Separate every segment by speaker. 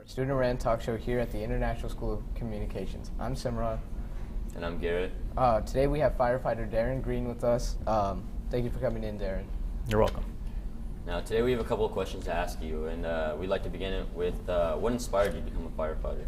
Speaker 1: Student Ran Talk Show here at the International School of Communications. I'm Simran.
Speaker 2: And I'm Garrett.
Speaker 1: Today we have Firefighter Darren Green with us. Thank you for coming in, Darren.
Speaker 3: You're welcome.
Speaker 2: Now, today we have a couple of questions to ask you, and we'd like to begin it with what inspired you to become a firefighter?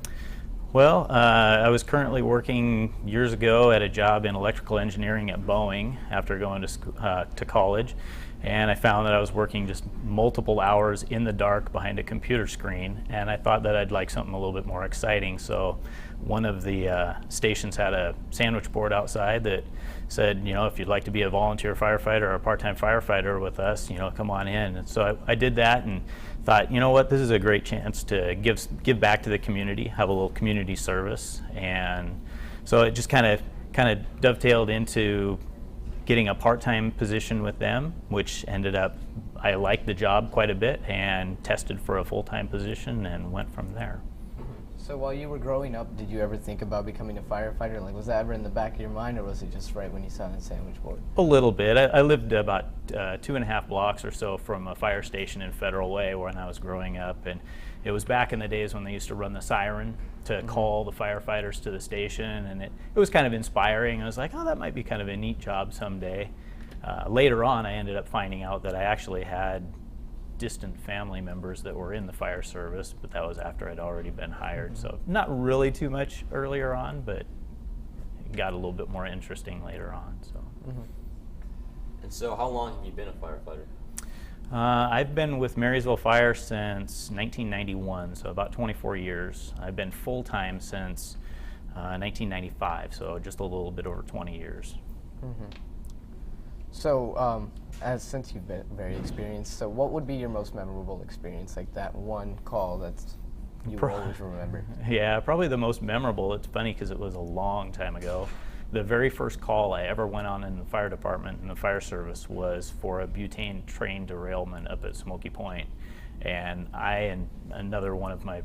Speaker 3: Well, I was currently working years ago at a job in electrical engineering at Boeing after going to college, and I found that I was working just multiple hours in the dark behind a computer screen, and I thought that I'd like something a little bit more exciting. So one of the stations had a sandwich board outside that said, you know, if you'd like to be a volunteer firefighter or a part-time firefighter with us, you know, come on in. And so I did that and thought, you know what, this is a great chance to give back to the community, have a little community service. And so it just kind of dovetailed into getting a part-time position with them, which ended up, I liked the job quite a bit and tested for a full-time position and went from there.
Speaker 1: So while you were growing up, did you ever think about becoming a firefighter? Like, was that ever in the back of your mind, or was it just right when you saw the sandwich board?
Speaker 3: A little bit. I lived about 2.5 blocks or so from a fire station in Federal Way when I was growing up, and it was back in the days when they used to run the siren to call the firefighters to the station, and it was kind of inspiring. I was like, oh, that might be kind of a neat job someday. Later on, I ended up finding out that I actually had distant family members that were in the fire service, but that was after I'd already been hired. So not really too much earlier on, but it got a little bit more interesting later on. So.
Speaker 2: And so how long have you been a firefighter?
Speaker 3: I've been with Marysville Fire since 1991, so about 24 years. I've been full-time since 1995, so just a little bit over 20 years.
Speaker 1: So, since you've been very experienced, so what would be your most memorable experience, like that one call that's you will always remember?
Speaker 3: Yeah, probably the most memorable. It's funny because it was a long time ago. The very first call I ever went on in the fire department in the fire service was for a butane train derailment up at Smoky Point. And I and another one of my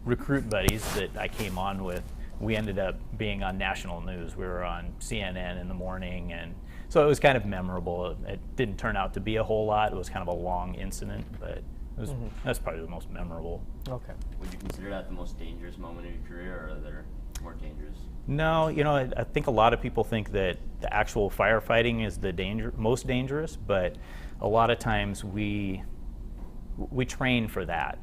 Speaker 3: recruit buddies that I came on with, we ended up being on national news. We were on CNN in the morning, and so it was kind of memorable. It didn't turn out to be a whole lot. It was kind of a long incident, but it was, that's probably the most memorable.
Speaker 1: Okay.
Speaker 2: Would you consider that the most dangerous moment of your career, or are there more dangerous?
Speaker 3: No, you know, I think a lot of people think that the actual firefighting is the most dangerous, but a lot of times we train for that.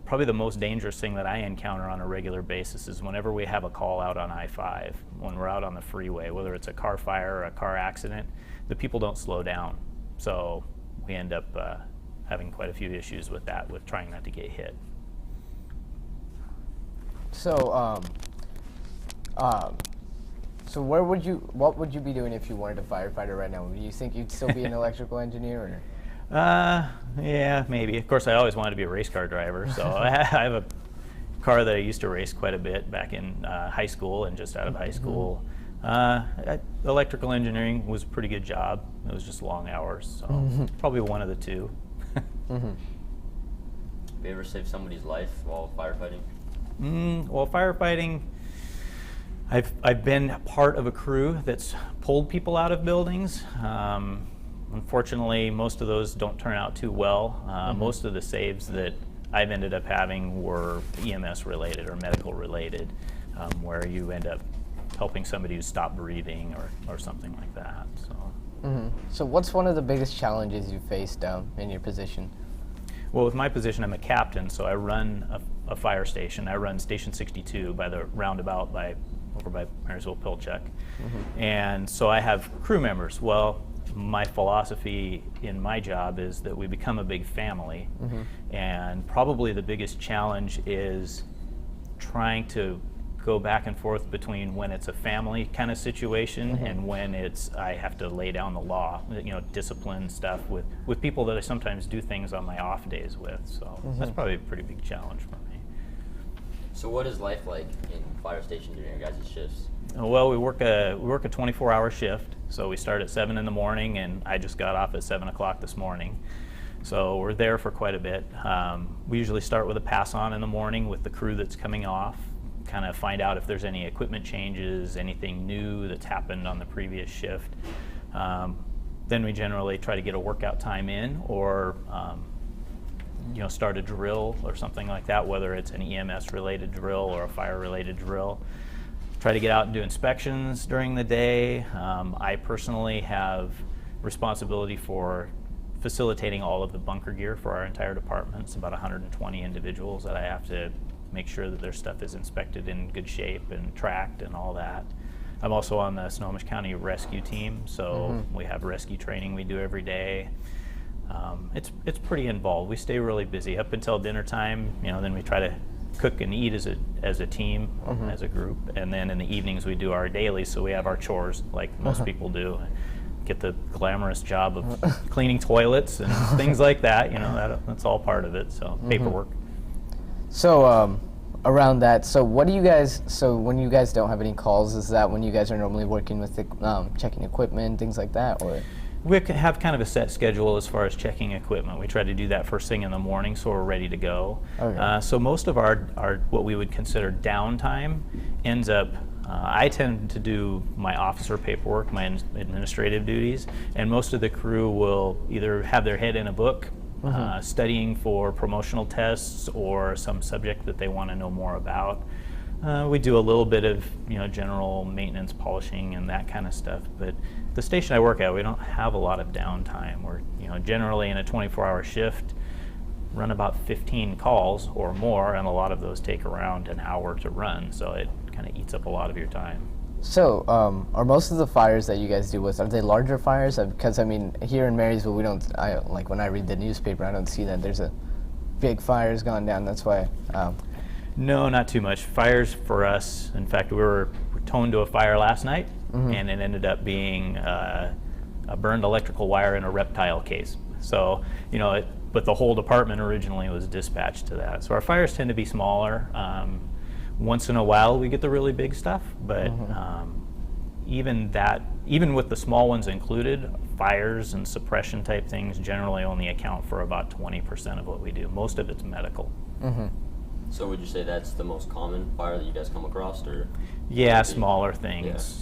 Speaker 3: Probably the most dangerous thing that I encounter on a regular basis is whenever we have a call out on I-5, when we're out on the freeway, whether it's a car fire or a car accident, the people don't slow down. So we end up having quite a few issues with that, with trying not to get hit.
Speaker 1: So, so what would you be doing if you weren't a firefighter right now? Do you think you'd still be an electrical engineer, or?
Speaker 3: Yeah, maybe. Of course, I always wanted to be a race car driver, so I have a car that I used to race quite a bit back in high school and just out of high school. Electrical engineering was a pretty good job. It was just long hours, so probably one of the two.
Speaker 2: Have you ever saved somebody's life while firefighting?
Speaker 3: Well, firefighting, I've been part of a crew that's pulled people out of buildings. Unfortunately, most of those don't turn out too well. Most of the saves that I've ended up having were EMS related or medical related, where you end up helping somebody who stopped breathing or something like that. So.
Speaker 1: So what's one of the biggest challenges you faced in your position?
Speaker 3: Well, with my position, I'm a captain, so I run a fire station. I run Station 62 by the roundabout over by Marysville Pilchuck. And so I have crew members. Well, my philosophy in my job is that we become a big family, and probably the biggest challenge is trying to go back and forth between when it's a family kind of situation and when it's I have to lay down the law, you know, discipline stuff with people that I sometimes do things on my off days with. So that's probably a pretty big challenge for me.
Speaker 2: So what is life like in fire station during your guys' shifts?
Speaker 3: Well, we work a 24-hour shift, so we start at 7 in the morning, and I just got off at 7 o'clock this morning. So we're there for quite a bit. We usually start with a pass-on in the morning with the crew that's coming off, kind of find out if there's any equipment changes, anything new that's happened on the previous shift. Then we generally try to get a workout time in, or start a drill or something like that, whether it's an EMS related drill or a fire related drill. Try to get out and do inspections during the day. I personally have responsibility for facilitating all of the bunker gear for our entire department. It's about 120 individuals that I have to make sure that their stuff is inspected in good shape and tracked and all that. I'm also on the Snohomish County rescue team, so we have rescue training we do every day. It's pretty involved. We stay really busy up until dinner time. Then we try to cook and eat as a team, as a group, and then in the evenings we do our dailies. So we have our chores like most people do. Get the glamorous job of cleaning toilets and things like that. That's all part of it. So paperwork.
Speaker 1: So around that, so what do you guys? So when you guys don't have any calls, is that when you guys are normally working with the checking equipment, things like that, or?
Speaker 3: We have kind of a set schedule as far as checking equipment. We try to do that first thing in the morning, so we're ready to go. Okay. So most of our what we would consider downtime ends up. I tend to do my officer paperwork, my administrative duties, and most of the crew will either have their head in a book, studying for promotional tests or some subject that they want to know more about. We do a little bit of general maintenance, polishing, and that kind of stuff. But the station I work at, we don't have a lot of downtime. We're generally in a 24-hour shift, run about 15 calls or more, and a lot of those take around an hour to run. So it kind of eats up a lot of your time.
Speaker 1: So are most of the fires that you guys deal with, are they larger fires? Because I mean, here in Marysville, we don't. Like when I read the newspaper, I don't see that there's a big fire's gone down. That's why.
Speaker 3: No, not too much. Fires for us, in fact, we were toned to a fire last night, and it ended up being a burned electrical wire in a reptile case. So, but the whole department originally was dispatched to that. So our fires tend to be smaller. Once in a while we get the really big stuff, but even with the small ones included, fires and suppression type things generally only account for about 20% of what we do. Most of it's medical.
Speaker 2: So would you say that's the most common fire that you guys come across, or?
Speaker 3: Yeah, smaller things.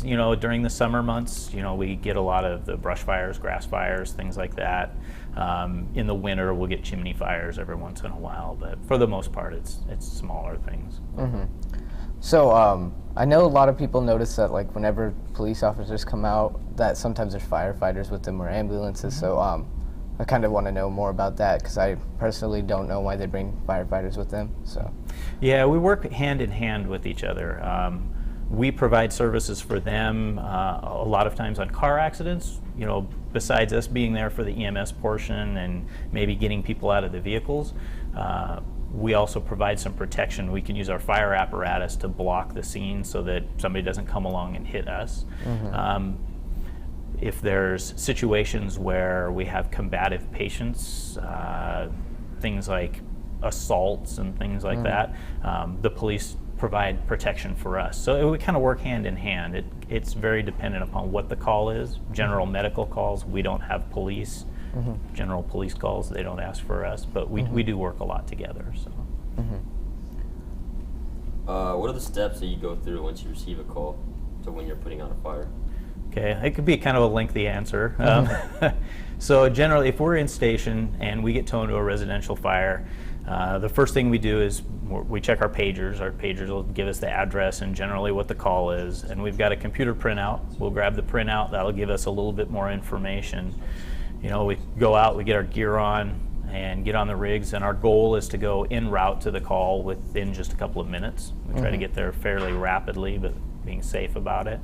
Speaker 3: During the summer months, we get a lot of the brush fires, grass fires, things like that. In the winter, we'll get chimney fires every once in a while, but for the most part, it's smaller things.
Speaker 1: So I know a lot of people notice that like whenever police officers come out, that sometimes there's firefighters with them or ambulances. So I kind of want to know more about that because I personally don't know why they bring firefighters with them. So,
Speaker 3: yeah, we work hand in hand with each other. We provide services for them a lot of times on car accidents. Besides us being there for the EMS portion and maybe getting people out of the vehicles, we also provide some protection. We can use our fire apparatus to block the scene so that somebody doesn't come along and hit us. If there's situations where we have combative patients, things like assaults and things like that, the police provide protection for us. So we kind of work hand in hand. It's very dependent upon what the call is. General medical calls, we don't have police. General police calls, they don't ask for us, but we do work a lot together. So.
Speaker 2: What are the steps that you go through once you receive a call to when you're putting out a fire?
Speaker 3: Okay, it could be kind of a lengthy answer. So generally, if we're in station and we get toned to a residential fire, the first thing we do is we check our pagers. Our pagers will give us the address and generally what the call is. And we've got a computer printout. We'll grab the printout. That'll give us a little bit more information. We go out, we get our gear on and get on the rigs, and our goal is to go en route to the call within just a couple of minutes. We try to get there fairly rapidly, but being safe about it.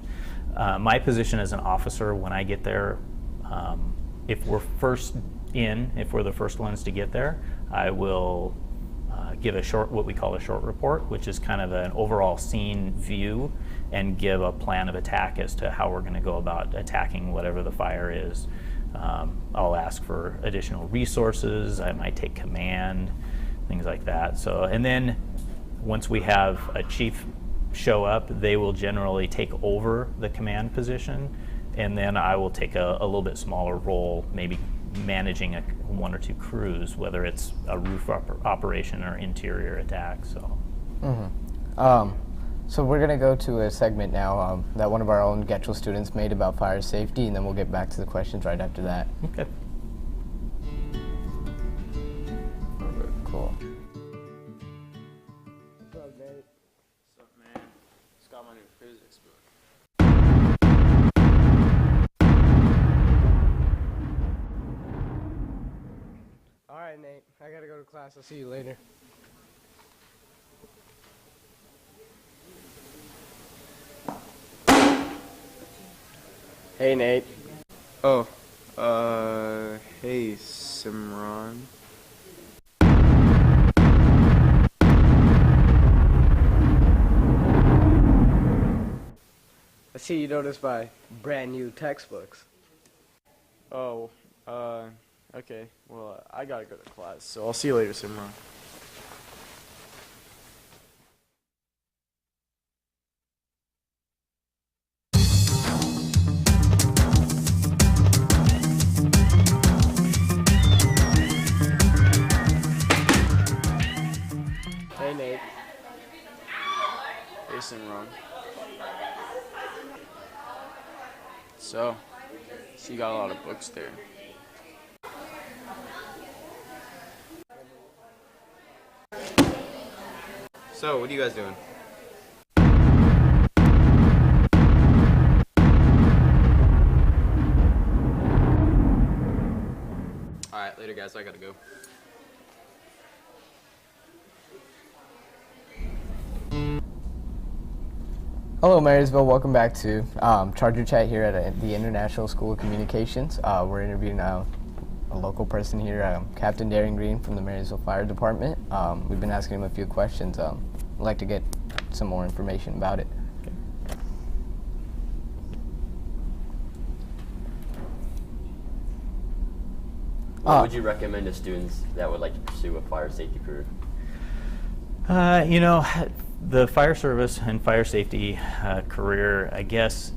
Speaker 3: My position as an officer when I get there, if we're if we're the first ones to get there, I will give what we call a short report, which is kind of an overall scene view, and give a plan of attack as to how we're going to go about attacking whatever the fire is. I'll ask for additional resources. I might take command, things like that. So, and then once we have a chief show up, they will generally take over the command position, and then I will take a little bit smaller role, maybe managing one or two crews, whether it's a roof operation or interior attack. So.
Speaker 1: So we're going to go to a segment now that one of our own Getchell students made about fire safety, and then we'll get back to the questions right after that.
Speaker 3: Okay.
Speaker 1: go to class. I'll see you later. Hey, Nate.
Speaker 4: Oh, hey, Simran.
Speaker 1: I see you noticed my brand new textbooks.
Speaker 4: Oh, okay. Well, I gotta go to class, so I'll see you later, Simran.
Speaker 1: Hey, Nate.
Speaker 4: Hey, Simran. So you got a lot of books there. So, what are you guys doing? Alright, later guys, I gotta go.
Speaker 1: Hello, Marysville. Welcome back to Charger Chat here at the International School of Communications. We're interviewing a local person here, Captain Darren Green from the Marysville Fire Department. We've been asking him a few questions. I'd like to get some more information about it.
Speaker 2: What would you recommend to students that would like to pursue a fire safety career?
Speaker 3: The fire service and fire safety career, I guess,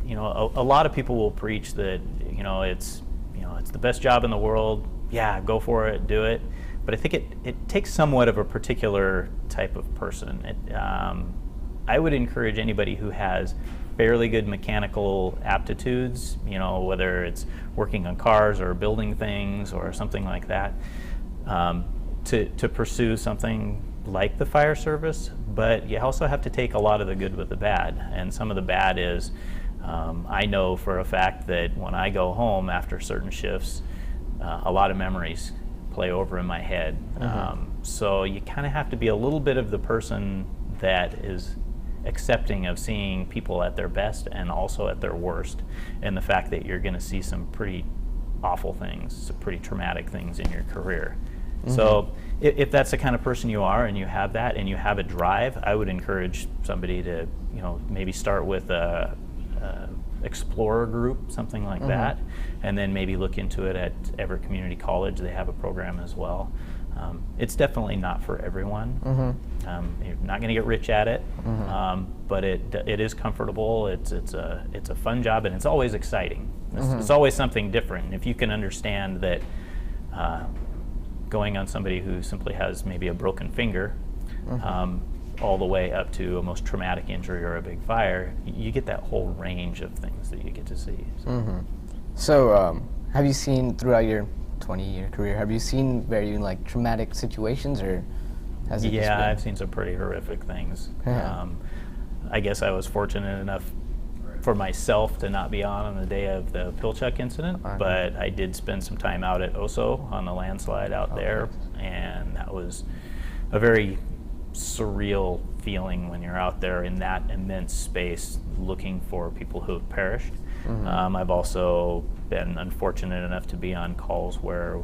Speaker 3: a lot of people will preach that, it's the best job in the world. Yeah, go for it, do it. But I think it takes somewhat of a particular type of person. I would encourage anybody who has fairly good mechanical aptitudes, whether it's working on cars or building things or something like that, to pursue something like the fire service. But you also have to take a lot of the good with the bad. And some of the bad is, I know for a fact that when I go home after certain shifts, a lot of memories play over in my head. So you kind of have to be a little bit of the person that is accepting of seeing people at their best and also at their worst, and the fact that you're going to see some pretty awful things, some pretty traumatic things in your career. So if that's the kind of person you are and you have that and you have a drive, I would encourage somebody to maybe start with a explorer group, something like that, and then maybe look into it at Everett Community College. They have a program as well. It's definitely not for everyone. You're not going to get rich at it, but it is comfortable. It's a fun job, and it's always exciting. It's always something different. And if you can understand that going on somebody who simply has maybe a broken finger, all the way up to a most traumatic injury or a big fire, you get that whole range of things that you get to see.
Speaker 1: So, have you seen throughout your 20-year career, have you seen very traumatic situations, or has it just been...
Speaker 3: I've seen some pretty horrific things. I guess I was fortunate enough for myself to not be on the day of the Pilchuck incident, but I did spend some time out at Oso on the landslide out there, and that was a very surreal feeling when you're out there in that immense space looking for people who have perished. I've also been unfortunate enough to be on calls where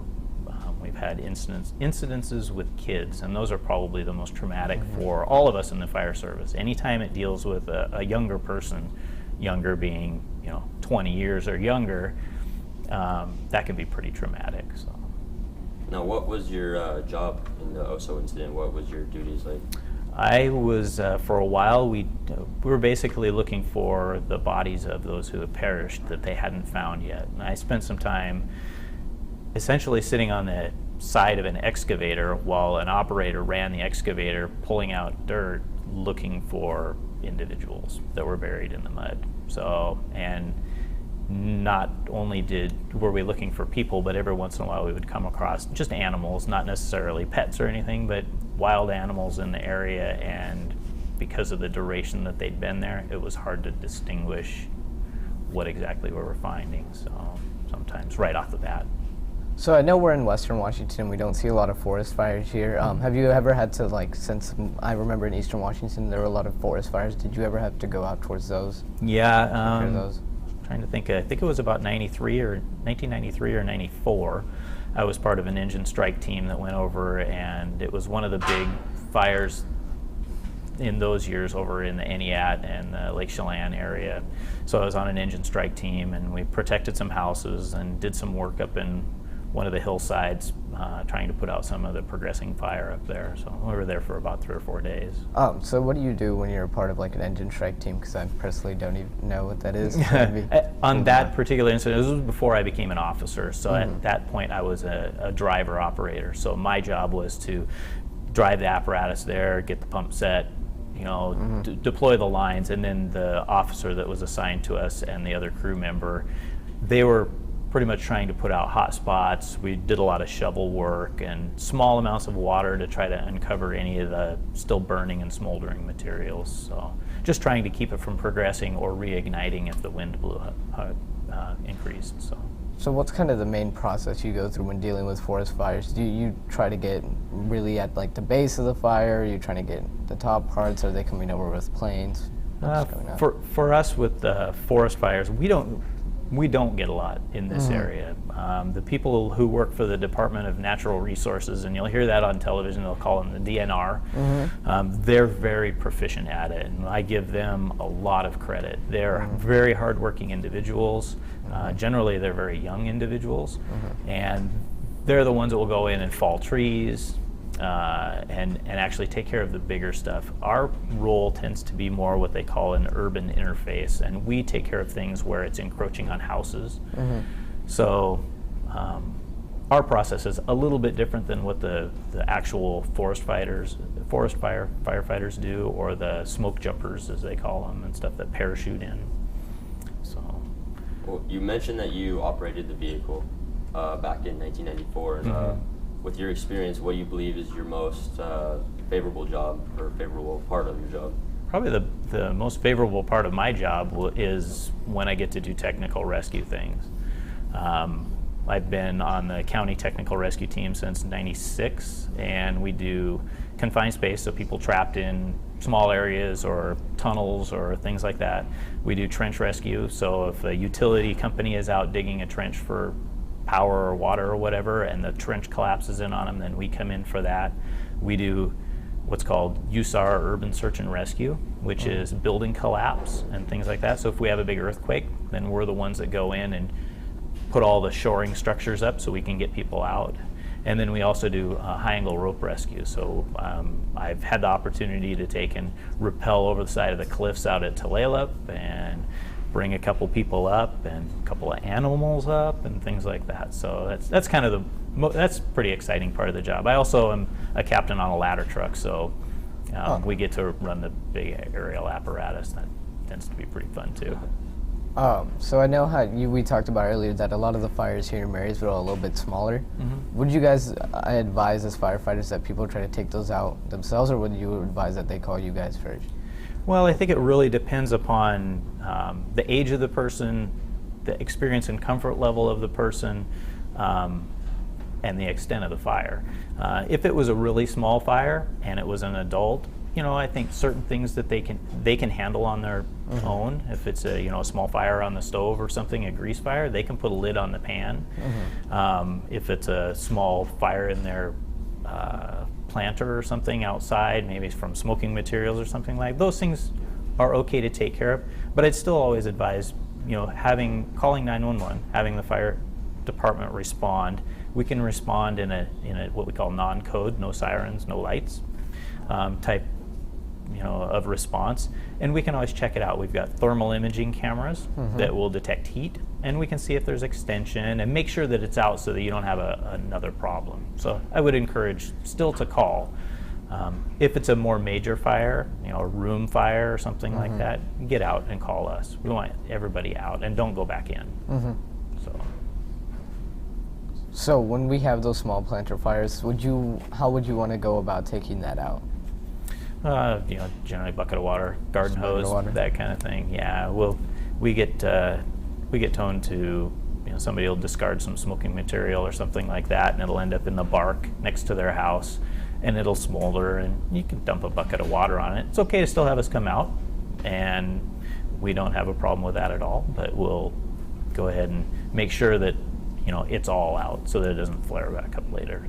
Speaker 3: we've had incidences with kids, and those are probably the most traumatic for all of us in the fire service. Anytime it deals with a younger person, younger being 20 years or younger, that can be pretty traumatic. So.
Speaker 2: Now, what was your job in the Oso incident? What was your duties like?
Speaker 3: I was, for a while, we were basically looking for the bodies of those who had perished that they hadn't found yet. And I spent some time essentially sitting on the side of an excavator while an operator ran the excavator, pulling out dirt, looking for individuals that were buried in the mud. So, and not only were we looking for people, but every once in a while we would come across just animals, not necessarily pets or anything, but wild animals in the area, and because of the duration that they'd been there, it was hard to distinguish what exactly we were finding, so sometimes right off the bat.
Speaker 1: So I know we're in Western Washington. We don't see a lot of forest fires here. Have you ever had to since I remember in Eastern Washington there were a lot of forest fires. Did you ever have to go out towards those?
Speaker 3: Yeah.
Speaker 1: Hear those?
Speaker 3: Trying to think. I think it was about 1993 or 94. I was part of an engine strike team that went over, and it was one of the big fires in those years over in the Eniat and the Lake Chelan area. So I was on an engine strike team, and we protected some houses and did some work up in one of the hillsides, trying to put out some of the progressing fire up there. So we were there for about 3 or 4 days.
Speaker 1: So what do you do when you're a part of an engine strike team? Because I personally don't even know what that is.
Speaker 3: On that particular incident, this was before I became an officer. So at that point, I was a driver operator. So my job was to drive the apparatus there, get the pump set, deploy the lines, and then the officer that was assigned to us and the other crew member, they were pretty much trying to put out hot spots. We did a lot of shovel work and small amounts of water to try to uncover any of the still burning and smoldering materials. So just trying to keep it from progressing or reigniting if the wind blew increased.
Speaker 1: So what's kind of the main process you go through when dealing with forest fires? Do you try to get really at the base of the fire? Are you trying to get the top parts? Are they coming over with planes?
Speaker 3: For us with forest fires, we don't get a lot in this area. The people who work for the Department of Natural Resources, and you'll hear that on television, they'll call them the DNR, they're very proficient at it, and I give them a lot of credit. They're very hardworking individuals. Generally, they're very young individuals, and they're the ones that will go in and fall trees, and actually take care of the bigger stuff. Our role tends to be more what they call an urban interface, and we take care of things where it's encroaching on houses. So our process is a little bit different than what the actual forest firefighters do, or the smoke jumpers as they call them, and stuff that parachute in.
Speaker 2: Well, you mentioned that you operated the vehicle back in 1994, and with your experience, what do you believe is your most favorable job or favorable part of your job?
Speaker 3: Probably the most favorable part of my job is when I get to do technical rescue things. I've been on the county technical rescue team since '96, and we do confined space, so people trapped in small areas or tunnels or things like that. We do trench rescue, so if a utility company is out digging a trench for power or water or whatever, and the trench collapses in on them, then we come in for that. We do what's called USAR, Urban Search and Rescue, which is building collapse and things like that. So if we have a big earthquake, then we're the ones that go in and put all the shoring structures up so we can get people out. And then we also do high angle rope rescue. So I've had the opportunity to take and rappel over the side of the cliffs out at Tulalip and bring a couple people up and a couple of animals up and things like that. So that's kind of that's a pretty exciting part of the job. I also am a captain on a ladder truck, so we get to run the big aerial apparatus. That tends to be pretty fun too.
Speaker 1: So I know how we talked about earlier that a lot of the fires here in Marysville are a little bit smaller. Would you guys advise as firefighters that people try to take those out themselves, or would you advise that they call you guys first?
Speaker 3: Well, I think it really depends upon the age of the person, the experience and comfort level of the person, and the extent of the fire. If it was a really small fire and it was an adult, I think certain things that they can handle on their own. If it's a small fire on the stove or something, a grease fire, they can put a lid on the pan. If it's a small fire in their planter or something outside, maybe from smoking materials or something like those things are okay to take care of. But I'd still always advise, calling 911, having the fire department respond. We can respond in a what we call non-code, no sirens, no lights type of response, and we can always check it out. We've got thermal imaging cameras that will detect heat, and we can see if there's extension and make sure that it's out so that you don't have another problem. So I would encourage still to call. If it's a more major fire, a room fire or something like that, get out and call us. We want everybody out, and don't go back in.
Speaker 1: So when we have those small planter fires, how would you want to go about taking that out?
Speaker 3: Generally bucket of water, garden hose, that kind of thing. Yeah, we get toned to somebody will discard some smoking material or something like that, and it'll end up in the bark next to their house, and it'll smolder, and you can dump a bucket of water on it. It's okay to still have us come out, and we don't have a problem with that at all, but we'll go ahead and make sure that it's all out so that it doesn't flare back up later.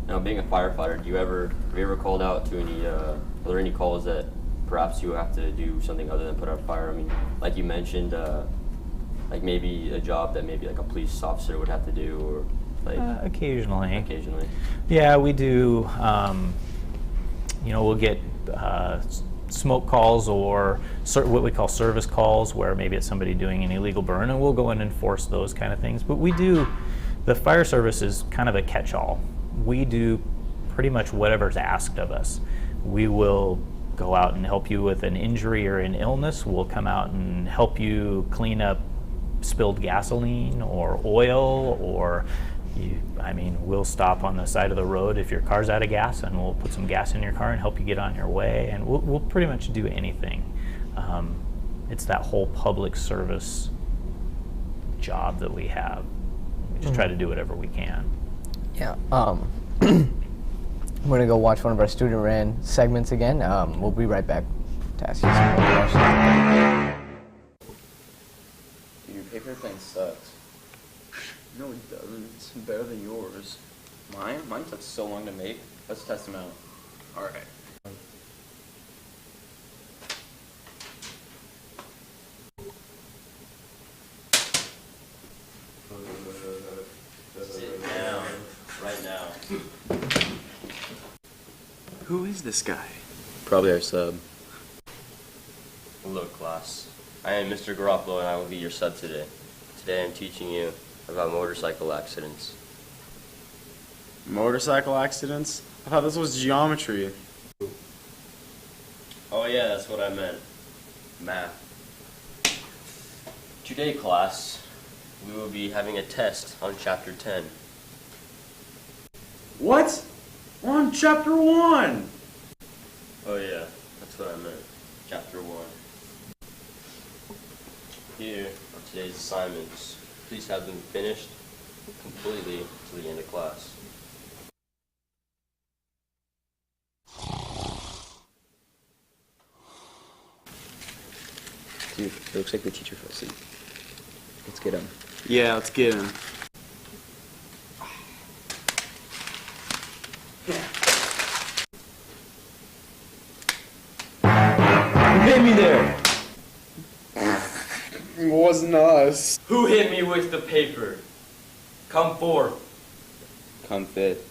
Speaker 2: Now, being a firefighter, have you ever called out to any? Are there any calls that perhaps you have to do something other than put out a fire? I mean, like you mentioned, like maybe a job that maybe like a police officer would have to do, or like
Speaker 3: occasionally.
Speaker 2: Occasionally.
Speaker 3: Yeah, we do. We'll get smoke calls or what we call service calls, where maybe it's somebody doing an illegal burn, and we'll go and enforce those kind of things. But the fire service is kind of a catch-all. We do pretty much whatever's asked of us. We will go out and help you with an injury or an illness. We'll come out and help you clean up spilled gasoline or oil, or we'll stop on the side of the road if your car's out of gas, and we'll put some gas in your car and help you get on your way, and we'll pretty much do anything. It's that whole public service job that we have. We just try to do whatever we can.
Speaker 1: Yeah. We're going to go watch one of our student-ran segments again. We'll be right back to ask you some more questions.
Speaker 5: Your paper thing sucks.
Speaker 4: No, it doesn't. It's better than yours.
Speaker 5: Mine took so long to make. Let's test them out.
Speaker 4: Alright.
Speaker 2: Sit down right now.
Speaker 4: Who is this guy?
Speaker 5: Probably our sub.
Speaker 2: Hello, class. I am Mr. Garoppolo, and I will be your sub today. Today I'm teaching you about motorcycle accidents.
Speaker 4: Motorcycle accidents? I thought this was geometry.
Speaker 2: Oh yeah, that's what I meant. Math. Today, class, we will be having a test on Chapter 10.
Speaker 4: What? We're on chapter 1!
Speaker 2: Oh yeah, that's what I meant. Chapter 1. Here are today's assignments. Please have them finished completely to the end of class.
Speaker 5: Dude, it looks like the teacher fell asleep. Let's get him.
Speaker 4: Yeah, let's get him.
Speaker 2: Who hit me there?
Speaker 4: It wasn't us.
Speaker 2: Who hit me with the paper? Come forth.
Speaker 5: Come fifth.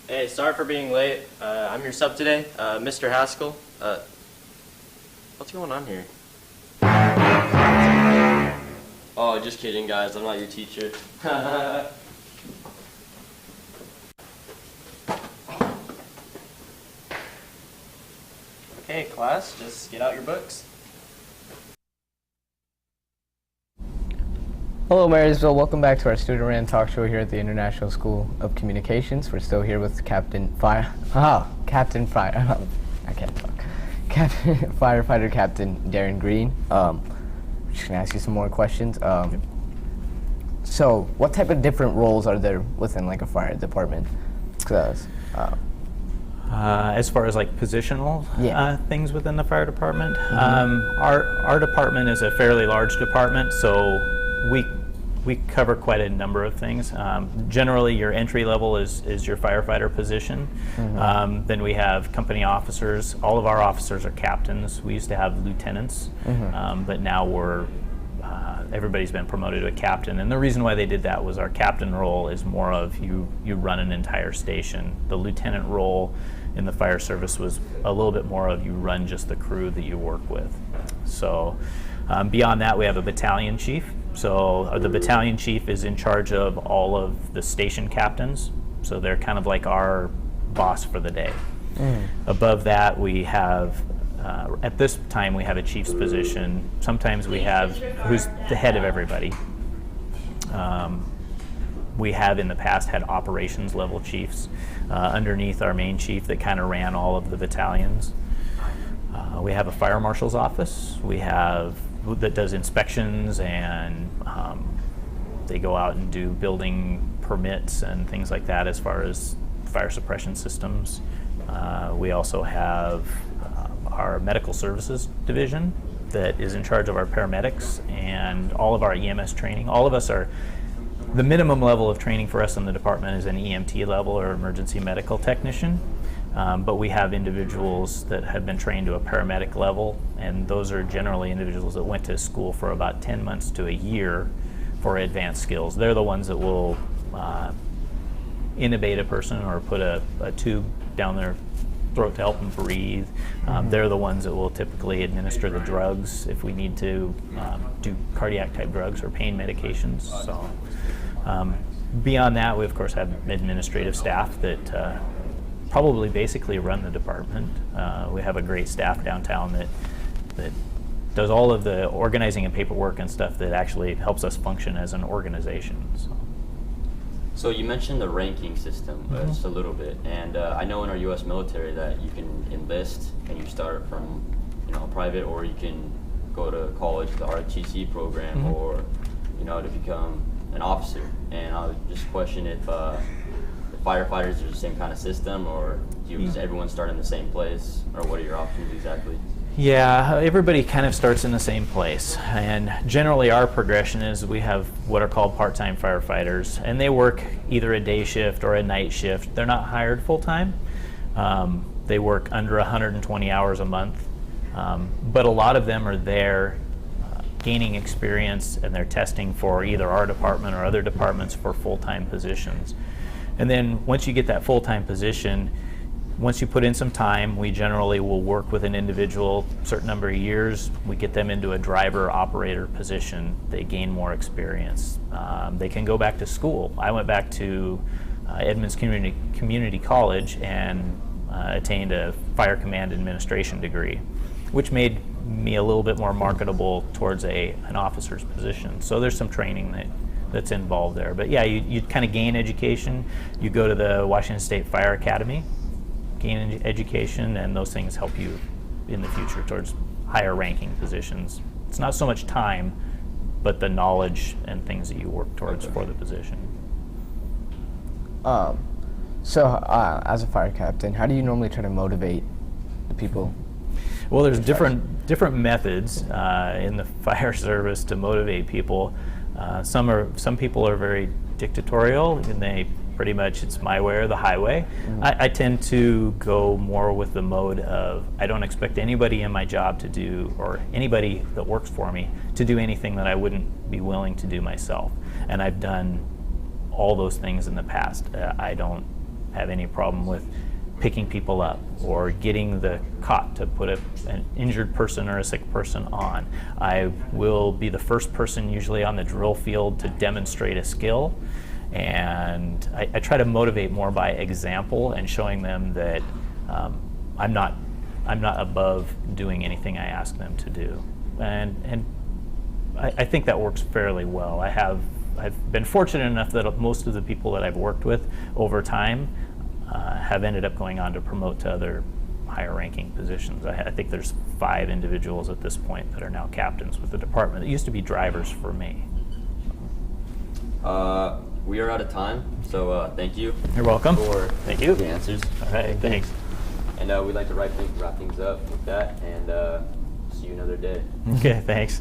Speaker 2: Hey, sorry for being late. I'm your sub today, Mr. Haskell. What's going on here? Oh, just kidding, guys. I'm not your teacher. Okay, class, just get out your books.
Speaker 1: Hello, Marysville. Welcome back to our student-ran talk show here at the International School of Communications. We're still here with Captain Fire. I can't talk. Firefighter Captain Darren Green. I'm just gonna ask you some more questions. So, what type of different roles are there within like a fire department?
Speaker 3: As far as like positional things within the fire department, our department is a fairly large department, so we cover quite a number of things. Generally, your entry level is your firefighter position. Then we have company officers. All of our officers are captains. We used to have lieutenants, but now everybody's been promoted to a captain. And the reason why they did that was our captain role is more of you run an entire station. The lieutenant role in the fire service was a little bit more of you run just the crew that you work with. So beyond that, we have a battalion chief. So the battalion chief is in charge of all of the station captains. So they're kind of like our boss for the day. Above that, we have, at this time, we have a chief's position. Sometimes we have who's the head of everybody. We have in the past had operations level chiefs underneath our main chief that kind of ran all of the battalions. We have a fire marshal's office. We have that does inspections, and they go out and do building permits and things like that as far as fire suppression systems. We also have our medical services division that is in charge of our paramedics and all of our EMS training. All of us are, the minimum level of training for us in the department is an EMT level or emergency medical technician. But we have individuals that have been trained to a paramedic level, and those are generally individuals that went to school for about 10 months to a year for advanced skills. They're the ones that will intubate a person or put a tube down their throat to help them breathe. They're the ones that will typically administer the drugs if we need to do cardiac type drugs or pain medications. So beyond that, we of course have administrative staff that probably basically run the department. We have a great staff downtown that does all of the organizing and paperwork and stuff that actually helps us function as an organization.
Speaker 2: So you mentioned the ranking system just a little bit, and I know in our U.S. military that you can enlist and you start from private, or you can go to college, the ROTC program, or to become an officer. And I would just question if firefighters are the same kind of system, or does everyone start in the same place, or what are your options exactly?
Speaker 3: Yeah, everybody kind of starts in the same place, and generally our progression is we have what are called part-time firefighters, and they work either a day shift or a night shift. They're not hired full-time. They work under 120 hours a month, but a lot of them are there gaining experience, and they're testing for either our department or other departments for full-time positions. And then once you get that full-time position, once you put in some time, we generally will work with an individual a certain number of years. We get them into a driver operator position. They gain more experience. They can go back to school. I went back to Edmonds Community College and attained a fire command administration degree, which made me a little bit more marketable towards an officer's position. So there's some training that's involved there. But yeah, you kind of gain education. You go to the Washington State Fire Academy, gain education, and those things help you in the future towards higher ranking positions. It's not so much time, but the knowledge and things that you work towards for the position.
Speaker 1: So as a fire captain, how do you normally try to motivate the people?
Speaker 3: Well, there's different methods in the fire service to motivate people. Some people are very dictatorial, and they pretty much, it's my way or the highway. I tend to go more with the mode of, I don't expect anybody in my job to do, or anybody that works for me, to do anything that I wouldn't be willing to do myself. And I've done all those things in the past. I don't have any problem with picking people up or getting the cot to put an injured person or a sick person on. I will be the first person usually on the drill field to demonstrate a skill, and I try to motivate more by example and showing them that I'm not above doing anything I ask them to do, and I think that works fairly well. I've been fortunate enough that most of the people that I've worked with over time have ended up going on to promote to other higher ranking positions. I think there's 5 individuals at this point that are now captains with the department that used to be drivers for me.
Speaker 2: We are out of time, so thank you.
Speaker 3: You're welcome.
Speaker 2: For
Speaker 3: Thank you.
Speaker 2: the answers.
Speaker 3: All right, thanks.
Speaker 2: And we'd like to wrap things up with that, and see you another day.
Speaker 3: Okay, thanks.